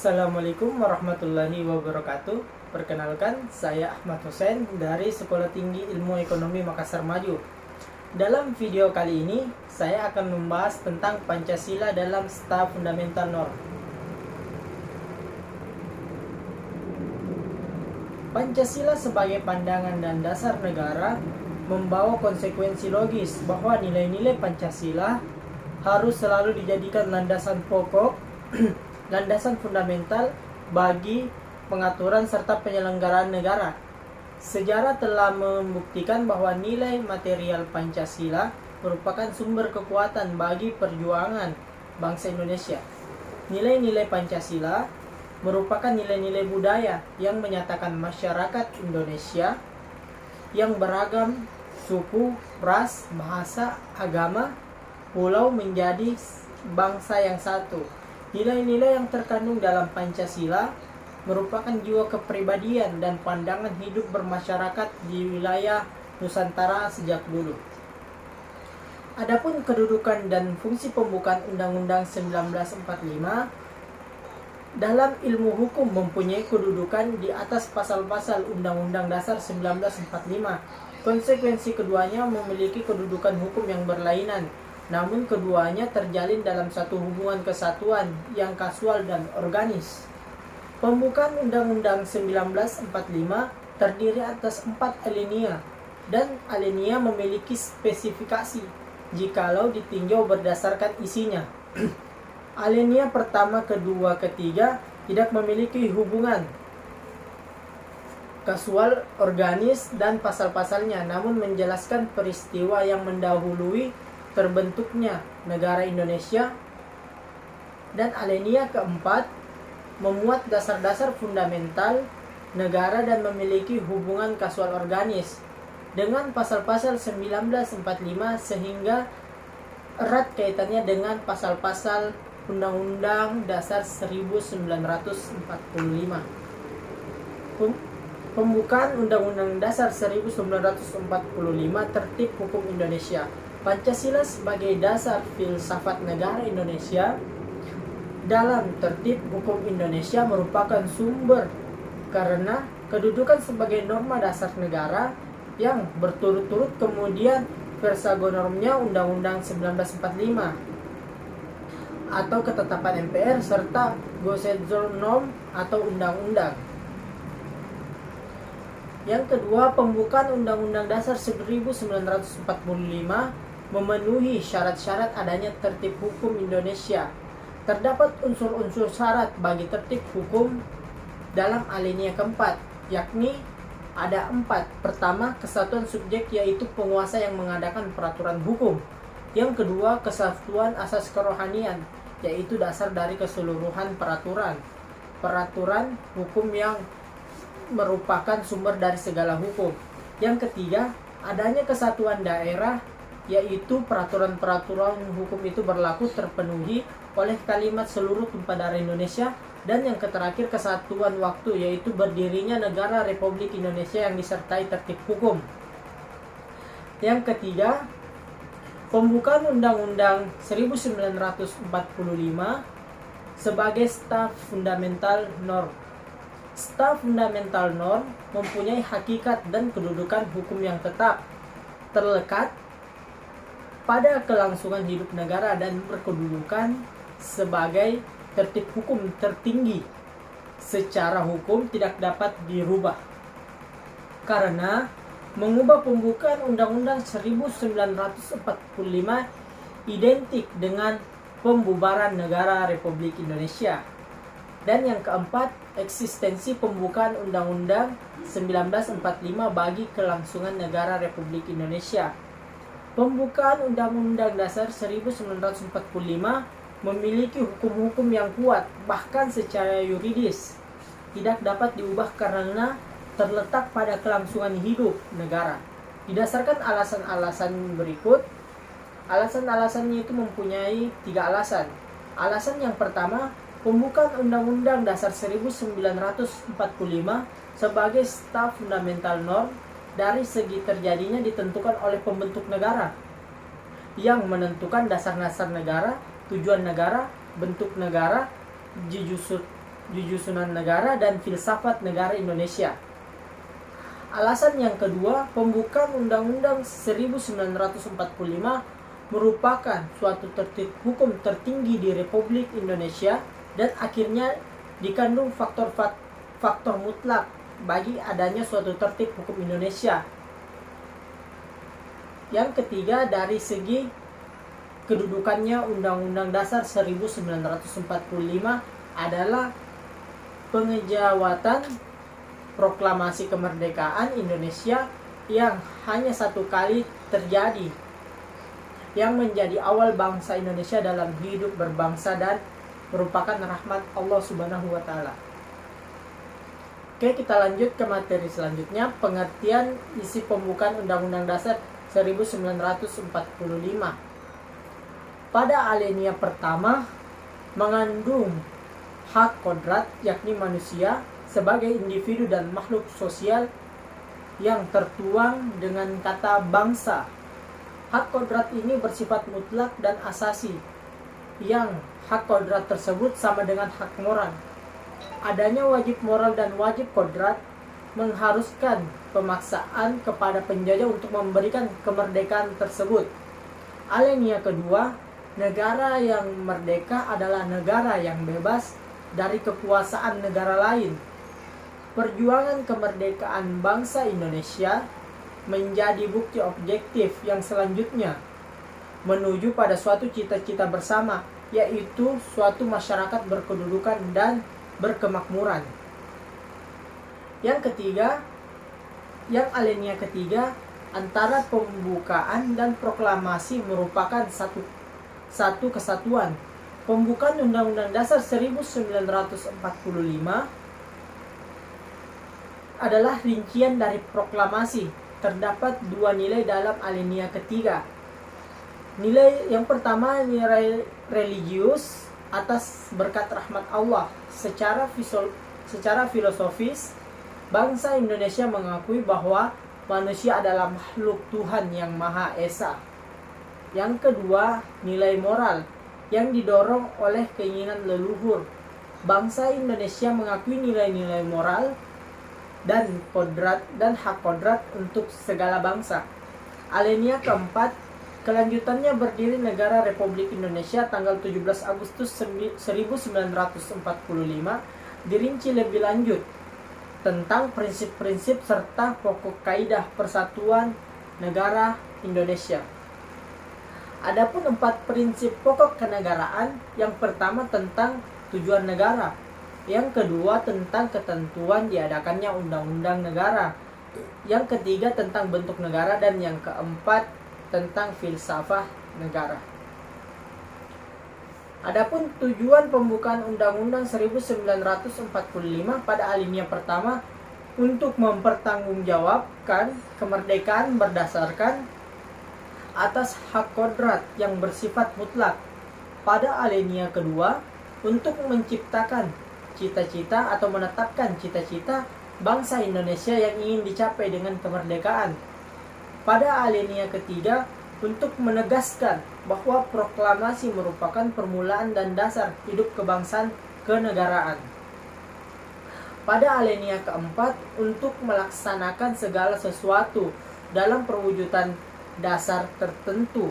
Assalamualaikum warahmatullahi wabarakatuh. Perkenalkan, saya Ahmad Hussein dari Sekolah Tinggi Ilmu Ekonomi Makassar Maju. Dalam video kali ini, saya akan membahas tentang Pancasila dalam Staf Fundamental Norm. Pancasila sebagai pandangan dan dasar negara membawa konsekuensi logis bahwa nilai-nilai Pancasila harus selalu dijadikan landasan pokok landasan fundamental bagi pengaturan serta penyelenggaraan negara. Sejarah telah membuktikan bahwa nilai material Pancasila merupakan sumber kekuatan bagi perjuangan bangsa Indonesia. Nilai-nilai Pancasila merupakan nilai-nilai budaya yang menyatakan masyarakat Indonesia yang beragam suku, ras, bahasa, agama, pulau menjadi bangsa yang satu. Nilai-nilai yang terkandung dalam Pancasila merupakan jiwa kepribadian dan pandangan hidup bermasyarakat di wilayah Nusantara sejak dulu. Adapun kedudukan dan fungsi pembukaan Undang-Undang 1945 dalam ilmu hukum mempunyai kedudukan di atas pasal-pasal Undang-Undang Dasar 1945. Konsekuensi keduanya memiliki kedudukan hukum yang berlainan, namun keduanya terjalin dalam satu hubungan kesatuan yang kasual dan organis. Pembukaan Undang-Undang 1945 terdiri atas 4 alinea, dan alinea memiliki spesifikasi jikalau ditinjau berdasarkan isinya. Alinea pertama, kedua, ketiga tidak memiliki hubungan kasual, organis, dan pasal-pasalnya, namun menjelaskan peristiwa yang mendahului terbentuknya negara Indonesia. Dan alinea keempat memuat dasar-dasar fundamental negara dan memiliki hubungan kasual organis dengan pasal-pasal 1945 sehingga erat kaitannya dengan pasal-pasal Undang-Undang Dasar 1945. Pembukaan Undang-Undang Dasar 1945 tertib hukum Indonesia. Pancasila sebagai dasar filsafat negara Indonesia dalam tertib hukum Indonesia merupakan sumber karena kedudukan sebagai norma dasar negara yang berturut-turut kemudian versagonormnya Undang-Undang 1945 atau ketetapan MPR serta Gesetznorm atau undang-undang. Yang kedua, pembukaan Undang-Undang Dasar 1945 memenuhi syarat-syarat adanya tertib hukum Indonesia. Terdapat unsur-unsur syarat bagi tertib hukum dalam alinea keempat, yakni ada 4. Pertama, kesatuan subjek yaitu penguasa yang mengadakan peraturan hukum. Yang kedua, kesatuan asas kerohanian yaitu dasar dari keseluruhan peraturan hukum yang merupakan sumber dari segala hukum. Yang ketiga, adanya kesatuan daerah yaitu peraturan-peraturan hukum itu berlaku terpenuhi oleh kalimat seluruh tumpah darah Indonesia. Dan yang terakhir, kesatuan waktu yaitu berdirinya negara Republik Indonesia yang disertai tertib hukum. Yang ketiga, pembukaan Undang-Undang 1945 sebagai Staf Fundamental Norm. Staf Fundamental Norm mempunyai hakikat dan kedudukan hukum yang tetap, terlekat pada kelangsungan hidup negara dan berkedudukan sebagai tertib hukum tertinggi. Secara hukum tidak dapat dirubah. Karena mengubah pembukaan Undang-Undang 1945 identik dengan pembubaran negara Republik Indonesia. Dan yang keempat, eksistensi pembukaan Undang-Undang 1945 bagi kelangsungan negara Republik Indonesia. Pembukaan Undang-Undang Dasar 1945 memiliki hukum-hukum yang kuat, bahkan secara yuridis tidak dapat diubah karena terletak pada kelangsungan hidup negara. Didasarkan alasan-alasan berikut. Alasan-alasannya itu mempunyai 3 alasan. Alasan yang pertama, pembukaan Undang-Undang Dasar 1945 sebagai Staf Fundamental Norm dari segi terjadinya ditentukan oleh pembentuk negara yang menentukan dasar-dasar negara, tujuan negara, bentuk negara, Jujusunan Negara, dan Filsafat Negara Indonesia. Alasan yang kedua, pembukaan Undang-Undang 1945 merupakan suatu tertib hukum tertinggi di Republik Indonesia dan akhirnya dikandung faktor mutlak bagi adanya suatu tertib hukum Indonesia. Yang ketiga, dari segi kedudukannya, Undang-Undang Dasar 1945 adalah pengejawatan proklamasi kemerdekaan Indonesia yang hanya satu kali terjadi, yang menjadi awal bangsa Indonesia dalam hidup berbangsa dan merupakan rahmat Allah Subhanahu wa Ta'ala. Oke, kita lanjut ke materi selanjutnya, pengertian isi pembukaan Undang-Undang Dasar 1945. Pada alinea pertama mengandung hak kodrat, yakni manusia sebagai individu dan makhluk sosial yang tertuang dengan kata bangsa. Hak kodrat ini bersifat mutlak dan asasi, yang hak kodrat tersebut sama dengan hak moral. Adanya wajib moral dan wajib kodrat mengharuskan pemaksaan kepada penjajah untuk memberikan kemerdekaan tersebut. Alinea kedua, negara yang merdeka adalah negara yang bebas dari kekuasaan negara lain. Perjuangan kemerdekaan bangsa Indonesia menjadi bukti objektif yang selanjutnya menuju pada suatu cita-cita bersama, yaitu suatu masyarakat berkedudukan dan berkemakmuran. Yang ketiga, yang alinea ketiga, antara pembukaan dan proklamasi merupakan satu kesatuan. Pembukaan Undang-Undang Dasar 1945 adalah rincian dari proklamasi. Terdapat dua nilai dalam alinea ketiga. Nilai yang pertama, nilai religius atas berkat rahmat Allah. Secara filosofis, bangsa Indonesia mengakui bahwa manusia adalah makhluk Tuhan yang Maha Esa. Yang kedua, nilai moral yang didorong oleh keinginan leluhur. Bangsa Indonesia mengakui nilai-nilai moral dan kodrat dan hak kodrat untuk segala bangsa. Alinea keempat, kelanjutannya berdiri Negara Republik Indonesia tanggal 17 Agustus 1945, dirinci lebih lanjut tentang prinsip-prinsip serta pokok kaidah persatuan negara Indonesia. Adapun 4 prinsip pokok kenegaraan, yang pertama tentang tujuan negara, yang kedua tentang ketentuan diadakannya undang-undang negara, yang ketiga tentang bentuk negara, dan yang keempat tentang filsafat negara. Adapun tujuan pembukaan Undang-Undang 1945 pada alinea pertama untuk mempertanggungjawabkan kemerdekaan berdasarkan atas hak kodrat yang bersifat mutlak. Pada alinea kedua, untuk menciptakan cita-cita atau menetapkan cita-cita bangsa Indonesia yang ingin dicapai dengan kemerdekaan. Pada alinea ketiga, untuk menegaskan bahwa proklamasi merupakan permulaan dan dasar hidup kebangsaan kenegaraan. Pada alinea keempat, untuk melaksanakan segala sesuatu dalam perwujudan dasar tertentu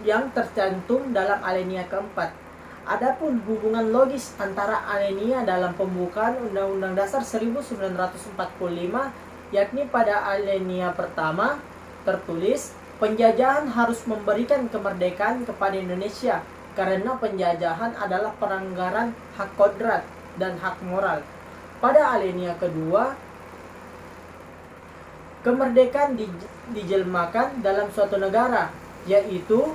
yang tercantum dalam alinea keempat. Adapun hubungan logis antara alinea dalam pembukaan Undang-Undang Dasar 1945, yakni pada alinea pertama tertulis penjajahan harus memberikan kemerdekaan kepada Indonesia karena penjajahan adalah pelanggaran hak kodrat dan hak moral. Pada alinea kedua, kemerdekaan dijelmakan dalam suatu negara, yaitu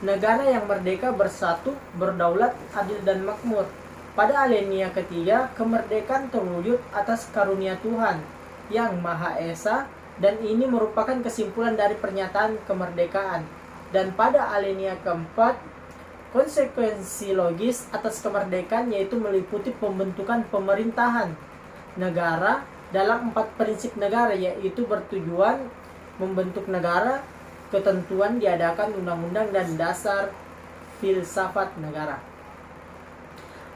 negara yang merdeka, bersatu, berdaulat, adil dan makmur. Pada alinea ketiga, kemerdekaan terwujud atas karunia Tuhan yang Maha Esa, dan ini merupakan kesimpulan dari pernyataan kemerdekaan. Dan pada alinea keempat, konsekuensi logis atas kemerdekaan yaitu meliputi pembentukan pemerintahan negara dalam 4 prinsip negara, yaitu bertujuan membentuk negara, ketentuan diadakan undang-undang dan dasar filsafat negara.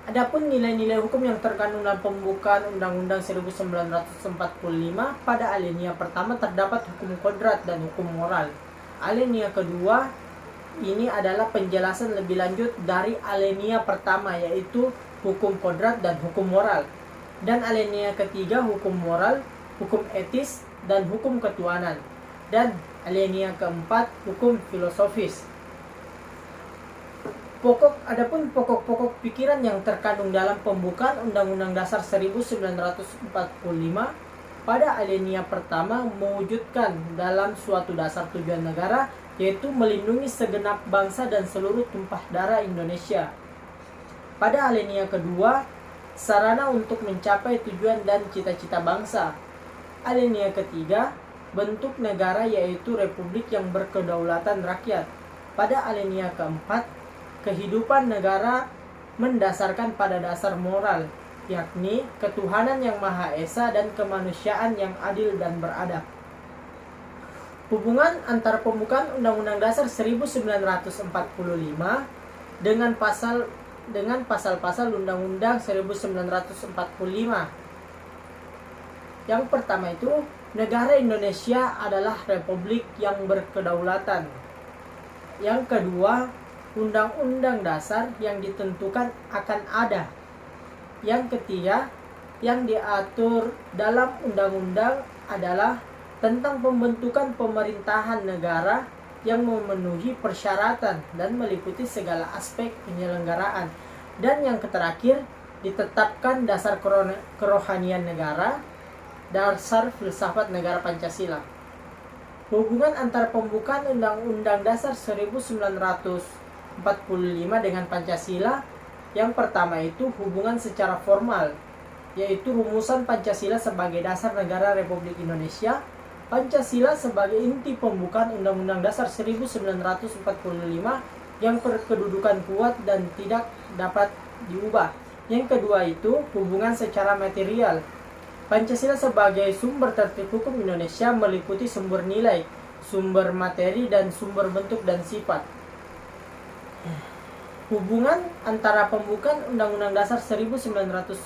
Adapun nilai-nilai hukum yang terkandung dalam pembukaan Undang-Undang 1945 pada alinea pertama terdapat hukum kodrat dan hukum moral. Alinea kedua ini adalah penjelasan lebih lanjut dari alinea pertama, yaitu hukum kodrat dan hukum moral. Dan alinea ketiga hukum moral, hukum etis, dan hukum ketuhanan. Dan alinea keempat hukum filosofis. Adapun pokok-pokok pikiran yang terkandung dalam pembukaan Undang-Undang Dasar 1945 pada alinea pertama mewujudkan dalam suatu dasar tujuan negara, yaitu melindungi segenap bangsa dan seluruh tumpah darah Indonesia. Pada alinea kedua, sarana untuk mencapai tujuan dan cita-cita bangsa. Alinea ketiga, bentuk negara yaitu republik yang berkedaulatan rakyat. Pada alinea keempat, kehidupan negara mendasarkan pada dasar moral, yakni ketuhanan yang Maha Esa dan kemanusiaan yang adil dan beradab. Hubungan antara pembukaan Undang-Undang Dasar 1945 dengan pasal-pasal Undang-Undang 1945. Yang pertama itu, negara Indonesia adalah republik yang berkedaulatan. Yang kedua, Undang-Undang Dasar yang ditentukan akan ada. Yang ketiga, yang diatur dalam undang-undang adalah tentang pembentukan pemerintahan negara yang memenuhi persyaratan dan meliputi segala aspek penyelenggaraan. Dan yang terakhir, ditetapkan dasar kerohanian negara, dasar filsafat negara Pancasila. Hubungan antara pembukaan Undang-Undang Dasar 1945 dengan Pancasila, yang pertama itu hubungan secara formal, yaitu rumusan Pancasila sebagai dasar negara Republik Indonesia, Pancasila sebagai inti pembukaan Undang-Undang Dasar 1945 yang berkedudukan kuat dan tidak dapat diubah. Yang kedua itu hubungan secara material. Pancasila sebagai sumber tertib hukum Indonesia meliputi sumber nilai, sumber materi, dan sumber bentuk dan sifat. Hubungan antara pembukaan Undang-Undang Dasar 1945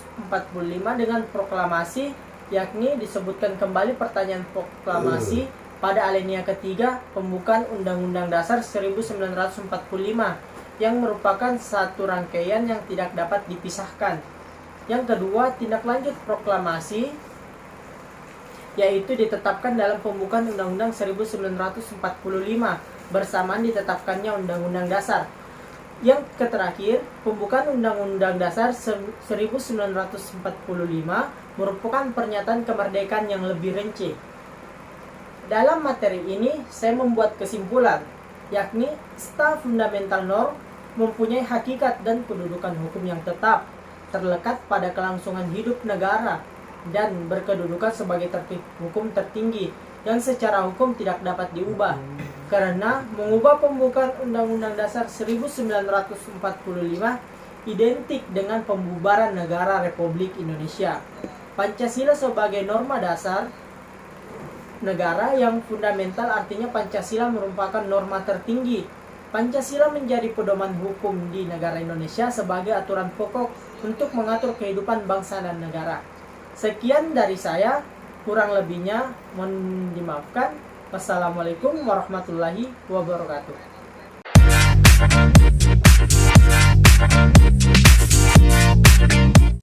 dengan proklamasi, yakni disebutkan kembali pertanyaan proklamasi pada alinea ketiga pembukaan Undang-Undang Dasar 1945 yang merupakan satu rangkaian yang tidak dapat dipisahkan. Yang kedua, tindak lanjut proklamasi, yaitu ditetapkan dalam pembukaan Undang-Undang 1945 bersamaan ditetapkannya Undang-Undang Dasar. Yang terakhir, pembukaan Undang-Undang Dasar 1945 merupakan pernyataan kemerdekaan yang lebih rinci. Dalam materi ini, saya membuat kesimpulan, yakni staf fundamental norm mempunyai hakikat dan kedudukan hukum yang tetap, terlekat pada kelangsungan hidup negara, dan berkedudukan sebagai tertib hukum tertinggi yang secara hukum tidak dapat diubah. Karena mengubah pembukaan Undang-Undang Dasar 1945 identik dengan pembubaran negara Republik Indonesia. Pancasila sebagai norma dasar negara yang fundamental, artinya Pancasila merupakan norma tertinggi. Pancasila menjadi pedoman hukum di negara Indonesia sebagai aturan pokok untuk mengatur kehidupan bangsa dan negara. Sekian dari saya, kurang lebihnya mohon dimaafkan. Wassalamualaikum warahmatullahi wabarakatuh.